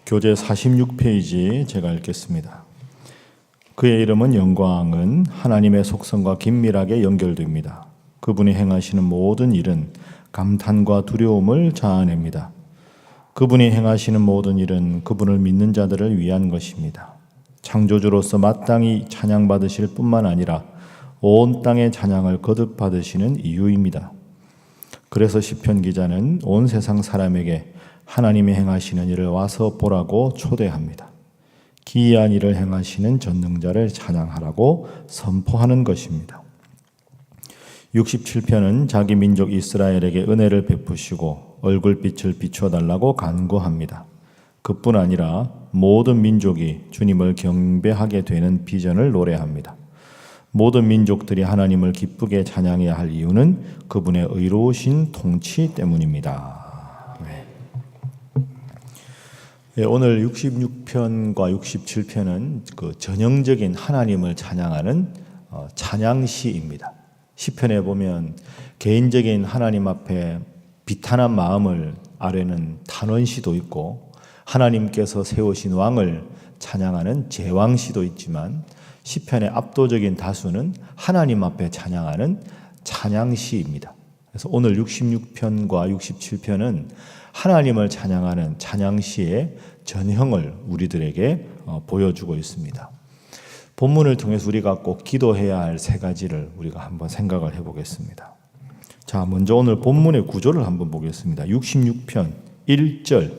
교재 46페이지 제가 읽겠습니다. 그의 이름은 영광은 하나님의 속성과 긴밀하게 연결됩니다. 그분이 행하시는 모든 일은 감탄과 두려움을 자아냅니다. 그분이 행하시는 모든 일은 그분을 믿는 자들을 위한 것입니다. 창조주로서 마땅히 찬양받으실 뿐만 아니라 온 땅의 찬양을 거듭 받으시는 이유입니다. 그래서 시편 기자는 온 세상 사람에게 하나님이 행하시는 일을 와서 보라고 초대합니다. 기이한 일을 행하시는 전능자를 찬양하라고 선포하는 것입니다. 67편은 자기 민족 이스라엘에게 은혜를 베푸시고 얼굴빛을 비춰달라고 간구합니다. 그뿐 아니라 모든 민족이 주님을 경배하게 되는 비전을 노래합니다. 모든 민족들이 하나님을 기쁘게 찬양해야 할 이유는 그분의 의로우신 통치 때문입니다. 오늘 66편과 67편은 그 전형적인 하나님을 찬양하는 찬양시입니다. 시편에 보면 개인적인 하나님 앞에 비탄한 마음을 아뢰는 탄원시도 있고 하나님께서 세우신 왕을 찬양하는 제왕시도 있지만 시편의 압도적인 다수는 하나님 앞에 찬양하는 찬양시입니다. 그래서 오늘 66편과 67편은 하나님을 찬양하는 찬양시의 전형을 우리들에게 보여주고 있습니다. 본문을 통해서 우리가 꼭 기도해야 할 세 가지를 우리가 한번 생각을 해보겠습니다. 자, 먼저 오늘 본문의 구조를 한번 보겠습니다. 66편 1절.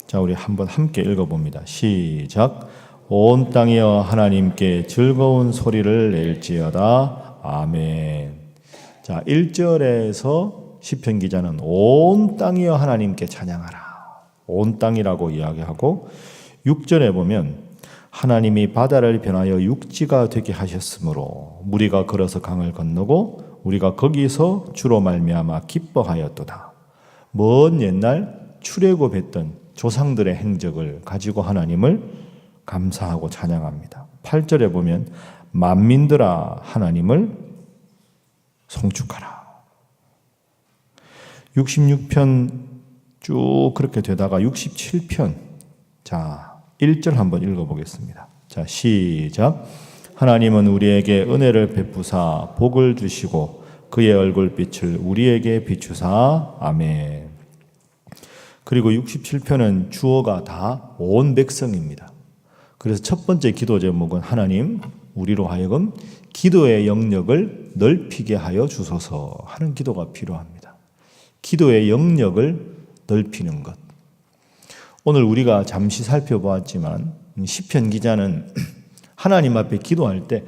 자, 우리 한번 함께 읽어봅니다. 시작. 온 땅이여 하나님께 즐거운 소리를 낼지어다. 아멘. 자, 1절에서 시편 기자는 온 땅이여 하나님께 찬양하라. 온 땅이라고 이야기하고 6절에 보면 하나님이 바다를 변하여 육지가 되게 하셨으므로 무리가 걸어서 강을 건너고 우리가 거기서 주로 말미암아 기뻐하였도다. 먼 옛날 출애굽했던 조상들의 행적을 가지고 하나님을 감사하고 찬양합니다. 8절에 보면 만민들아 하나님을 송축하라. 66편 쭉 그렇게 되다가 67편. 자, 1절 한번 읽어보겠습니다. 자, 시작. 하나님은 우리에게 은혜를 베푸사 복을 주시고 그의 얼굴빛을 우리에게 비추사. 아멘. 그리고 67편은 주어가 다 온 백성입니다. 그래서 첫 번째 기도 제목은 하나님 우리로 하여금 기도의 영역을 넓히게 하여 주소서 하는 기도가 필요합니다. 기도의 영역을 넓히는 것. 오늘 우리가 잠시 살펴보았지만 시편 기자는 하나님 앞에 기도할 때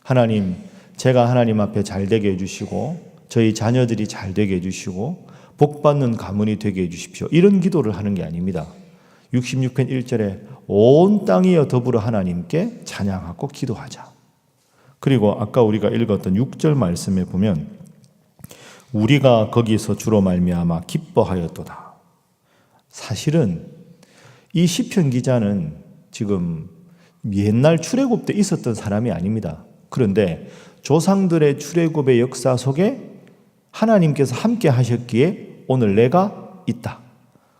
하나님, 제가 하나님 앞에 잘 되게 해주시고 저희 자녀들이 잘 되게 해주시고 복받는 가문이 되게 해주십시오. 이런 기도를 하는 게 아닙니다. 66편 1절에 온 땅이여 더불어 하나님께 찬양하고 기도하자. 그리고 아까 우리가 읽었던 6절 말씀에 보면 우리가 거기서 주로 말미암아 기뻐하였도다. 사실은 이 시편 기자는 지금 옛날 출애굽 때 있었던 사람이 아닙니다. 그런데 조상들의 출애굽의 역사 속에 하나님께서 함께 하셨기에 오늘 내가 있다.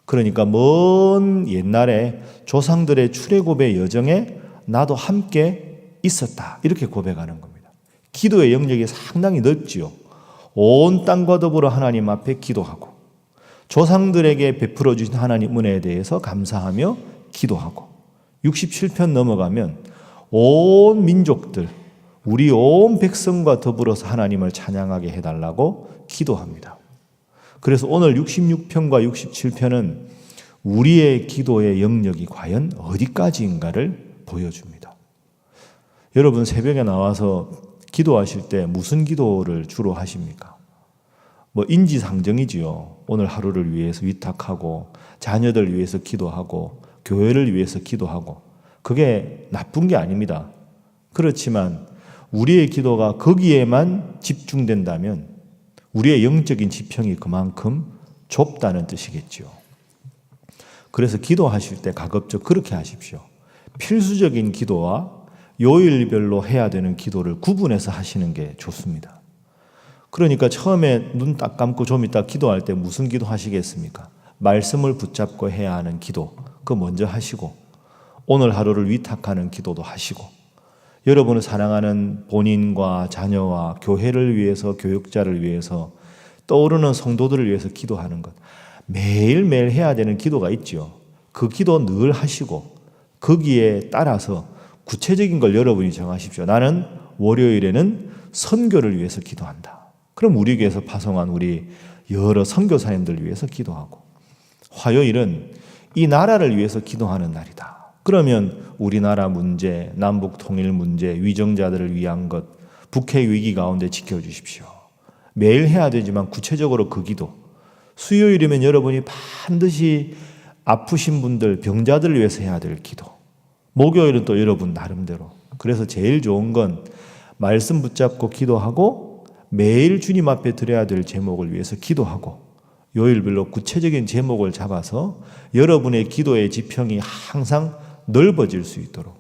그러니까 먼 옛날에 조상들의 출애굽의 여정에 나도 함께 있었다. 이렇게 고백하는 겁니다. 기도의 영역이 상당히 넓지요. 온 땅과 더불어 하나님 앞에 기도하고 조상들에게 베풀어 주신 하나님 은혜에 대해서 감사하며 기도하고 67편 넘어가면 온 민족들, 우리 온 백성과 더불어서 하나님을 찬양하게 해달라고 기도합니다. 그래서 오늘 66편과 67편은 우리의 기도의 영역이 과연 어디까지인가를 보여줍니다. 여러분 새벽에 나와서 기도하실 때 무슨 기도를 주로 하십니까? 뭐 인지상정이지요. 오늘 하루를 위해서 위탁하고 자녀들 위해서 기도하고 교회를 위해서 기도하고 그게 나쁜 게 아닙니다. 그렇지만 우리의 기도가 거기에만 집중된다면 우리의 영적인 지평이 그만큼 좁다는 뜻이겠죠. 그래서 기도하실 때 가급적 그렇게 하십시오. 필수적인 기도와 요일별로 해야 되는 기도를 구분해서 하시는 게 좋습니다. 그러니까 처음에 눈 딱 감고 좀 이따 기도할 때 무슨 기도 하시겠습니까? 말씀을 붙잡고 해야 하는 기도, 그거 먼저 하시고, 오늘 하루를 위탁하는 기도도 하시고, 여러분을 사랑하는 본인과 자녀와 교회를 위해서, 교육자를 위해서, 떠오르는 성도들을 위해서 기도하는 것, 매일매일 해야 되는 기도가 있죠. 그 기도 늘 하시고 거기에 따라서 구체적인 걸 여러분이 정하십시오. 나는 월요일에는 선교를 위해서 기도한다. 그럼 우리 교회에서 파송한 우리 여러 선교사님들 위해서 기도하고, 화요일은 이 나라를 위해서 기도하는 날이다. 그러면 우리나라 문제, 남북 통일 문제, 위정자들을 위한 것, 북핵 위기 가운데 지켜주십시오. 매일 해야 되지만 구체적으로 그 기도. 수요일이면 여러분이 반드시 아프신 분들, 병자들을 위해서 해야 될 기도. 목요일은 또 여러분 나름대로. 그래서 제일 좋은 건 말씀 붙잡고 기도하고 매일 주님 앞에 드려야 될 제목을 위해서 기도하고, 요일별로 구체적인 제목을 잡아서 여러분의 기도의 지평이 항상 넓어질 수 있도록.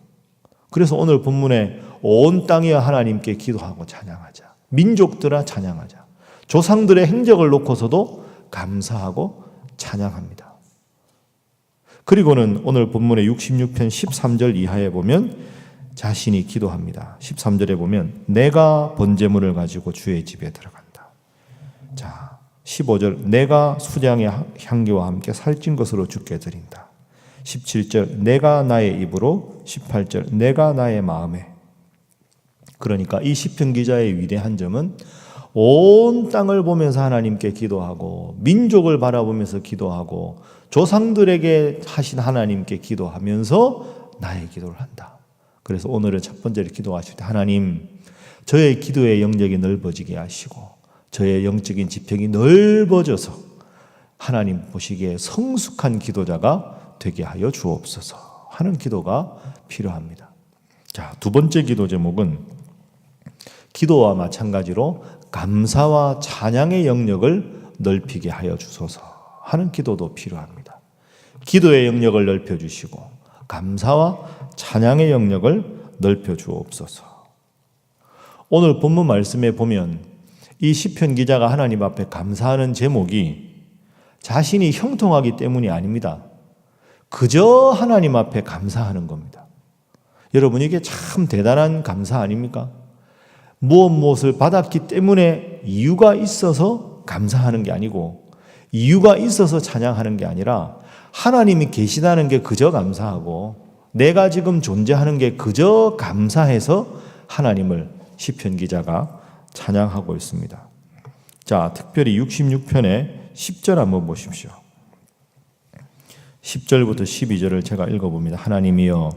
그래서 오늘 본문에 온 땅이여 하나님께 기도하고 찬양하자. 민족들아 찬양하자. 조상들의 행적을 놓고서도 감사하고 찬양합니다. 그리고는 오늘 본문의 66편 13절 이하에 보면 자신이 기도합니다. 13절에 보면 내가 번제물을 가지고 주의 집에 들어간다. 자, 15절 내가 수량의 향기와 함께 살찐 것으로 주께 드린다. 17절 내가 나의 입으로, 18절 내가 나의 마음에. 그러니까 이 시편 기자의 위대한 점은 온 땅을 보면서 하나님께 기도하고, 민족을 바라보면서 기도하고, 조상들에게 하신 하나님께 기도하면서 나의 기도를 한다. 그래서 오늘은 첫 번째로 기도하실 때, 하나님, 저의 기도의 영역이 넓어지게 하시고 저의 영적인 지평이 넓어져서 하나님 보시기에 성숙한 기도자가 되게 하여 주옵소서 하는 기도가 필요합니다. 자, 두 번째 기도 제목은 기도와 마찬가지로 감사와 찬양의 영역을 넓히게 하여 주소서 하는 기도도 필요합니다. 기도의 영역을 넓혀주시고 감사와 찬양의 영역을 넓혀 주옵소서. 오늘 본문 말씀에 보면 이 시편 기자가 하나님 앞에 감사하는 제목이 자신이 형통하기 때문이 아닙니다. 그저 하나님 앞에 감사하는 겁니다. 여러분, 이게 참 대단한 감사 아닙니까? 무엇을 받았기 때문에 이유가 있어서 감사하는 게 아니고, 이유가 있어서 찬양하는 게 아니라 하나님이 계시다는 게 그저 감사하고, 내가 지금 존재하는 게 그저 감사해서 하나님을 시편 기자가 찬양하고 있습니다. 자, 특별히 66편의 10절 한번 보십시오. 10절부터 12절을 제가 읽어봅니다. 하나님이여,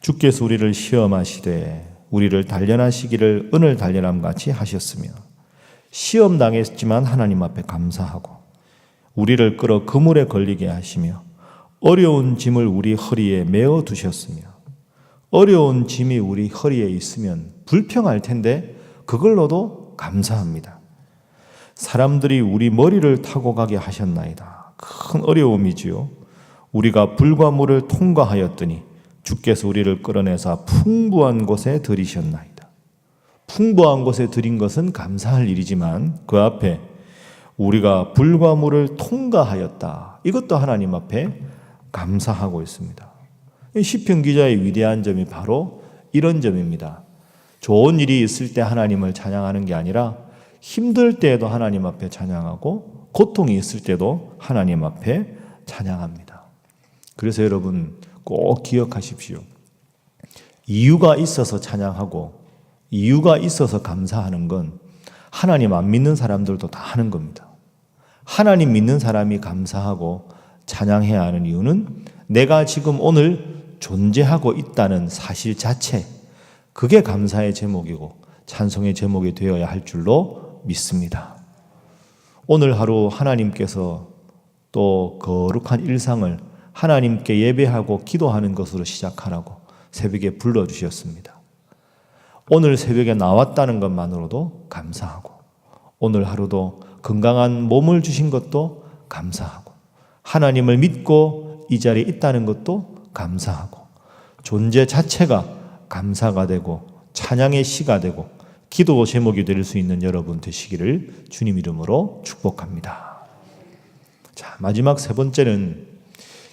주께서 우리를 시험하시되 우리를 단련하시기를 은을 단련함 같이 하셨으며, 시험 당했지만 하나님 앞에 감사하고 우리를 끌어 그물에 걸리게 하시며 어려운 짐을 우리 허리에 메어 두셨으며, 어려운 짐이 우리 허리에 있으면 불평할 텐데 그걸로도 감사합니다. 사람들이 우리 머리를 타고 가게 하셨나이다. 큰 어려움이지요. 우리가 불과 물을 통과하였더니 주께서 우리를 끌어내사 풍부한 곳에 들이셨나이다. 풍부한 곳에 들인 것은 감사할 일이지만 그 앞에 우리가 불과 물을 통과하였다, 이것도 하나님 앞에 감사하고 있습니다. 시편 기자의 위대한 점이 바로 이런 점입니다. 좋은 일이 있을 때 하나님을 찬양하는 게 아니라 힘들 때에도 하나님 앞에 찬양하고 고통이 있을 때도 하나님 앞에 찬양합니다. 그래서 여러분 꼭 기억하십시오. 이유가 있어서 찬양하고 이유가 있어서 감사하는 건 하나님 안 믿는 사람들도 다 하는 겁니다. 하나님 믿는 사람이 감사하고 찬양해야 하는 이유는 내가 지금 오늘 존재하고 있다는 사실 자체, 그게 감사의 제목이고 찬송의 제목이 되어야 할 줄로 믿습니다. 오늘 하루 하나님께서 또 거룩한 일상을 하나님께 예배하고 기도하는 것으로 시작하라고 새벽에 불러주셨습니다. 오늘 새벽에 나왔다는 것만으로도 감사하고, 오늘 하루도 건강한 몸을 주신 것도 감사하고, 하나님을 믿고 이 자리에 있다는 것도 감사하고, 존재 자체가 감사가 되고 찬양의 시가 되고 기도 제목이 될 수 있는 여러분 되시기를 주님 이름으로 축복합니다. 자, 마지막 세 번째는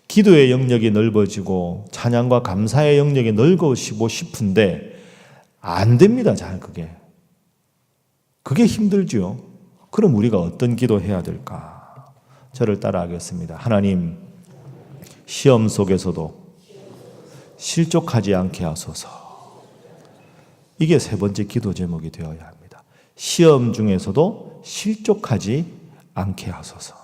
기도의 영역이 넓어지고 찬양과 감사의 영역이 넓어지고 싶은데 안 됩니다. 잘 그게 힘들죠. 그럼 우리가 어떤 기도해야 될까? 저를 따라하겠습니다. 하나님, 시험 속에서도 실족하지 않게 하소서. 이게 세 번째 기도 제목이 되어야 합니다. 시험 중에서도 실족하지 않게 하소서.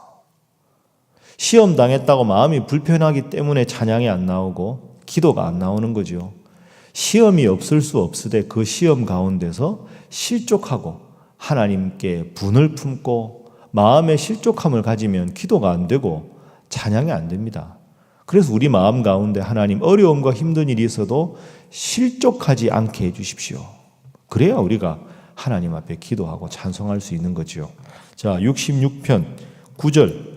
시험 당했다고 마음이 불편하기 때문에 찬양이 안 나오고 기도가 안 나오는 거죠. 시험이 없을 수 없으되 그 시험 가운데서 실족하고 하나님께 분을 품고 마음의 실족함을 가지면 기도가 안 되고 찬양이 안 됩니다. 그래서 우리 마음 가운데 하나님 어려움과 힘든 일이 있어도 실족하지 않게 해주십시오. 그래야 우리가 하나님 앞에 기도하고 찬송할 수 있는 거죠. 자, 66편 9절.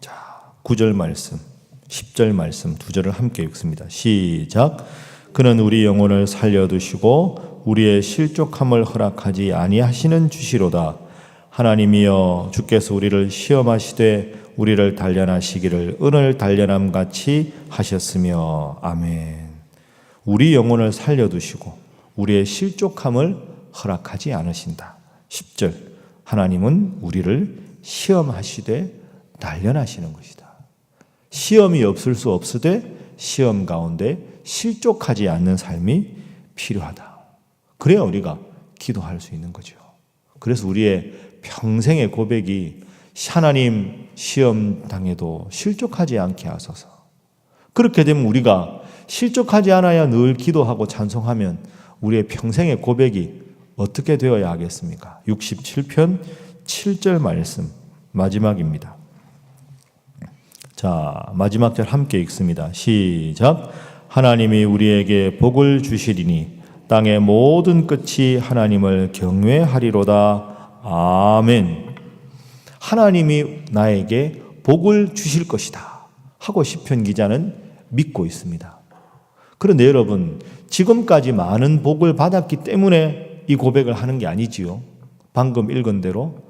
자, 9절 말씀, 10절 말씀 두 절을 함께 읽습니다. 시작. 그는 우리 영혼을 살려두시고 우리의 실족함을 허락하지 아니하시는 주시로다. 하나님이여, 주께서 우리를 시험하시되 우리를 단련하시기를 은을 단련함 같이 하셨으며. 아멘. 우리 영혼을 살려두시고 우리의 실족함을 허락하지 않으신다. 10절. 하나님은 우리를 시험하시되 단련하시는 것이다. 시험이 없을 수 없으되 시험 가운데 실족하지 않는 삶이 필요하다. 그래야 우리가 기도할 수 있는 거죠. 그래서 우리의 평생의 고백이 하나님, 시험 당해도 실족하지 않게 하소서. 그렇게 되면 우리가 실족하지 않아야 늘 기도하고 찬송하면 우리의 평생의 고백이 어떻게 되어야 하겠습니까? 67편 7절 말씀 마지막입니다. 자, 마지막 절 함께 읽습니다. 시작. 하나님이 우리에게 복을 주시리니 땅의 모든 끝이 하나님을 경외하리로다. 아멘. 하나님이 나에게 복을 주실 것이다 하고 시편 기자는 믿고 있습니다. 그런데 여러분, 지금까지 많은 복을 받았기 때문에 이 고백을 하는 게 아니지요. 방금 읽은 대로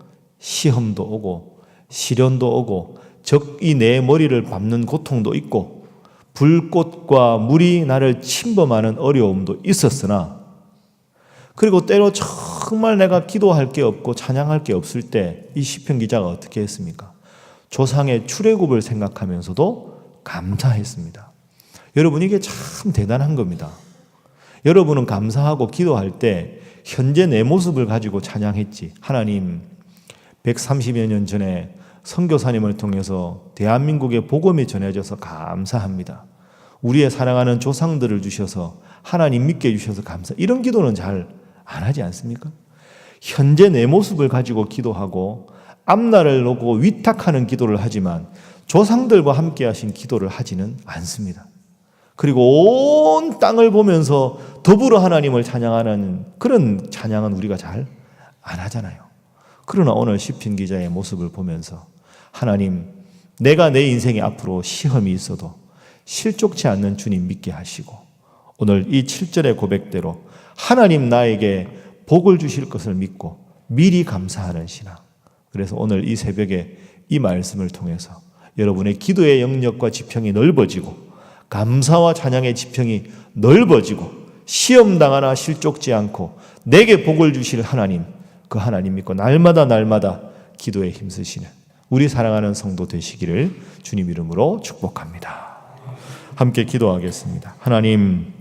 시험도 오고 시련도 오고 적이 내 머리를 밟는 고통도 있고 불꽃과 물이 나를 침범하는 어려움도 있었으나, 그리고 때로 정말 내가 기도할 게 없고 찬양할 게 없을 때 이 시편 기자가 어떻게 했습니까? 조상의 출애굽을 생각하면서도 감사했습니다. 여러분, 이게 참 대단한 겁니다. 여러분은 감사하고 기도할 때 현재 내 모습을 가지고 찬양했지. 하나님, 130여 년 전에 선교사님을 통해서 대한민국의 복음이 전해져서 감사합니다. 우리의 사랑하는 조상들을 주셔서 하나님 믿게 해주셔서 감사. 이런 기도는 잘 안 하지 않습니까? 현재 내 모습을 가지고 기도하고 앞날을 놓고 위탁하는 기도를 하지만 조상들과 함께 하신 기도를 하지는 않습니다. 그리고 온 땅을 보면서 더불어 하나님을 찬양하는 그런 찬양은 우리가 잘 안 하잖아요. 그러나 오늘 시편 기자의 모습을 보면서 하나님, 내가 내 인생에 앞으로 시험이 있어도 실족치 않는 주님 믿게 하시고 오늘 이 7절의 고백대로 하나님 나에게 복을 주실 것을 믿고 미리 감사하는 신앙. 그래서 오늘 이 새벽에 이 말씀을 통해서 여러분의 기도의 영역과 지평이 넓어지고 감사와 찬양의 지평이 넓어지고 시험 당하나 실족지 않고 내게 복을 주실 하나님, 그 하나님 믿고 날마다 기도에 힘쓰시는 우리 사랑하는 성도 되시기를 주님 이름으로 축복합니다. 함께 기도하겠습니다. 하나님,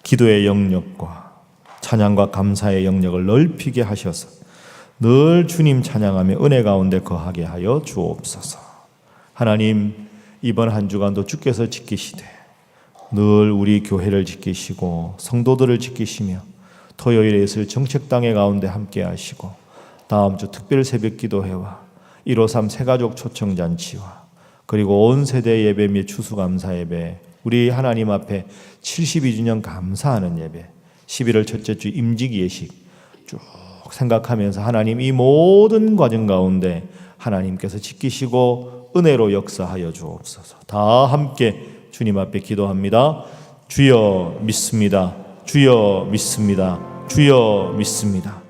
기도의 영역과 찬양과 감사의 영역을 넓히게 하셔서 늘 주님 찬양하며 은혜 가운데 거하게 하여 주옵소서. 하나님, 이번 한 주간도 주께서 지키시되 늘 우리 교회를 지키시고 성도들을 지키시며 토요일에 있을 정책당회 가운데 함께 하시고 다음 주 특별 새벽 기도회와 153 새가족 초청잔치와 그리고 온 세대 예배 및 추수감사 예배, 우리 하나님 앞에 72주년 감사하는 예배, 11월 첫째 주 임직 예식 쭉 생각하면서 하나님 이 모든 과정 가운데 하나님께서 지키시고 은혜로 역사하여 주옵소서. 다 함께 주님 앞에 기도합니다. 주여 믿습니다. 주여 믿습니다. 주여 믿습니다.